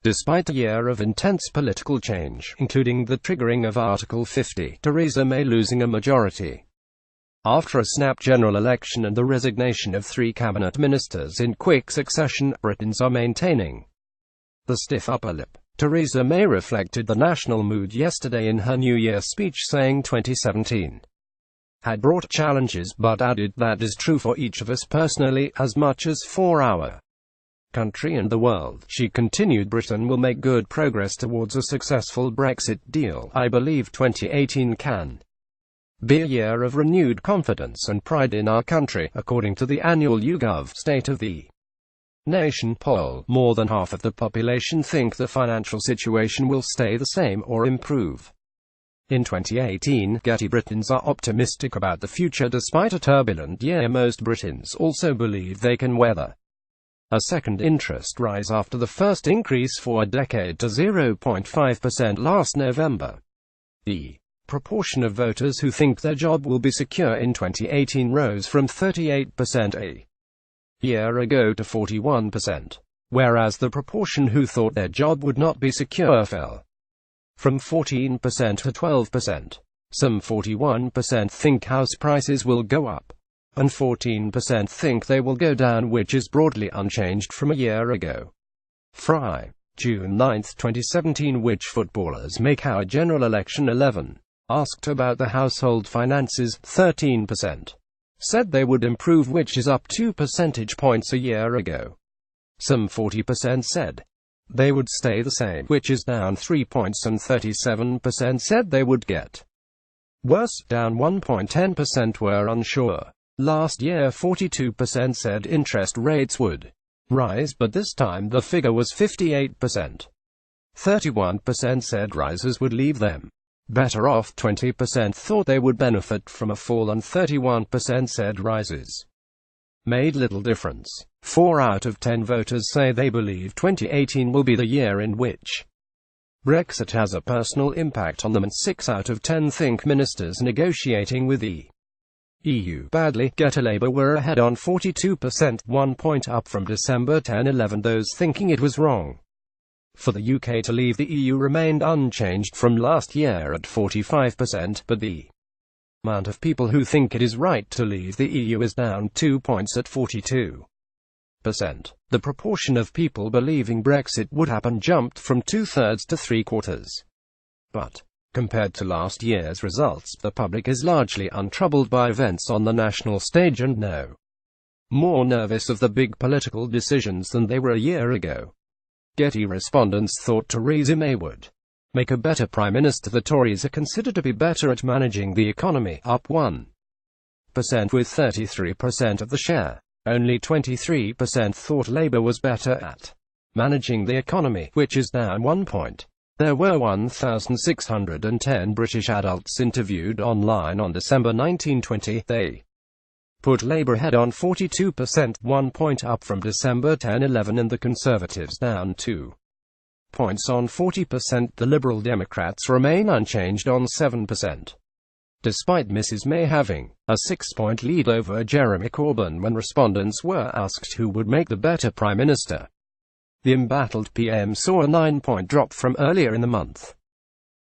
Despite a year of intense political change, including the triggering of Article 50, Theresa May losing a majority. After a snap general election and the resignation of 3 cabinet ministers in quick succession, Britons are maintaining the stiff upper lip. Theresa May reflected the national mood yesterday in her New Year speech, saying 2017 had brought challenges, but added that is true for each of us personally as much as for our country and the world. She continued, Britain will make good progress towards a successful Brexit deal. I believe 2018 can be a year of renewed confidence and pride in our country. According to the annual YouGov State of the Nation poll, more than half of the population think the financial situation will stay the same or improve. In 2018, Getty Britons are optimistic about the future despite a turbulent year. Most Britons also believe they can weather a second interest rise after the first increase for a decade to 0.5% last November. The proportion of voters who think their job will be secure in 2018 rose from 38% a year ago to 41%, whereas the proportion who thought their job would not be secure fell from 14% to 12%. Some 41% think house prices will go up, and 14% think they will go down, which is broadly unchanged from a year ago. Fry, June 9, 2017. Which footballers make our general election 11. Asked about the household finances, 13% said they would improve, which is up 2 percentage points a year ago. Some 40% said they would stay the same, which is down 3 points, and 37% said they would get worse, down 1.10%. Were unsure. Last year 42% said interest rates would rise, but this time the figure was 58%. 31% said rises would leave them better off, 20% thought they would benefit from a fall, and 31% said rises made little difference. 4 out of 10 voters say they believe 2018 will be the year in which Brexit has a personal impact on them, and 6 out of 10 think ministers negotiating with the EU badly get a Labour were ahead on 42%, 1 point up from December 10-11. Those thinking it was wrong for the UK to leave the EU remained unchanged from last year at 45%, but the amount of people who think it is right to leave the EU is down 2 points at 42%. The proportion of people believing Brexit would happen jumped from 2/3 to 3/4. But compared to last year's results, the public is largely untroubled by events on the national stage and no more nervous of the big political decisions than they were a year ago. Getty respondents thought Theresa May would make a better Prime Minister. The Tories are considered to be better at managing the economy, up 1% with 33% of the share. Only 23% thought Labour was better at managing the economy, which is down 1 point. There were 1,610 British adults interviewed online on December 1920. They put Labour ahead on 42%, 1 point up from December 10-11, and the Conservatives down 2 points on 40%. The Liberal Democrats remain unchanged on 7. Despite Mrs May having a 6-point lead over Jeremy Corbyn when respondents were asked who would make the better Prime Minister, the embattled PM saw a 9-point drop from earlier in the month.